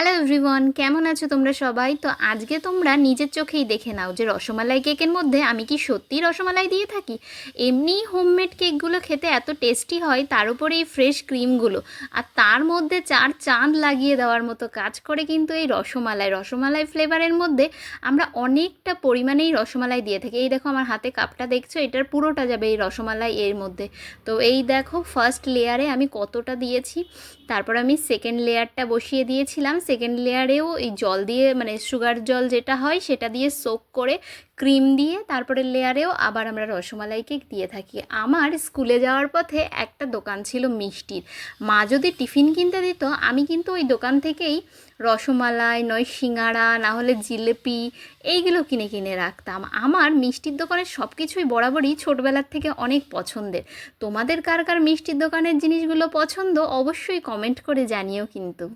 Hello everyone, কেমন আছো তোমরা সবাই? তো আজকে তোমরা নিজের চোখেই দেখে নাও যে রসমালাই কেকের মধ্যে আমি কি সত্যিই রসমালাই দিয়ে থাকি। এমনিই হোমমেড কেকগুলো খেতে এত টেস্টি হয়, তার উপরে এই ফ্রেশ ক্রিমগুলো আর তার মধ্যে চার চাঁদ লাগিয়ে দেওয়ার মতো কাজ করে কিন্তু এই রসমালাই ফ্লেভারের মধ্যে আমরা অনেকটা পরিমাণেই রসমালাই দিয়ে থাকি। এই দেখো আমার হাতে কাপটা দেখছো, এটার পুরোটা যাবে এই রসমালাই এর মধ্যে। তো এই দেখো ফার্স্ট লেয়ারে আমি কতটা দিয়েছি, তারপর আমি সেকেন্ড লেয়ারটা বসিয়ে দিয়েছিলাম। সেকেন্ড লেয়ারেও এই জল দিয়ে, মানে সুগার জল যেটা হয় সেটা দিয়ে সোক করে ক্রিম দিয়ে তারপরের লেয়ারেও আবার আমরা রসমালাই কেক দিয়ে থাকি। আমার স্কুলে যাওয়ার পথে একটা দোকান ছিল মিষ্টির, মা যদি টিফিন কিনতে দিত আমি কিন্তু ওই দোকান থেকেই রসমালাই নয় সিঙ্গাড়া না হলে জিলিপি এইগুলো কিনে কিনে রাখতাম। আমার মিষ্টির দোকানের সব কিছুই বরাবরই ছোটবেলার থেকে অনেক পছন্দের। তোমাদের কার কার মিষ্টির দোকানের জিনিসগুলো পছন্দ অবশ্যই কমেন্ট করে জানিও কিন্তু।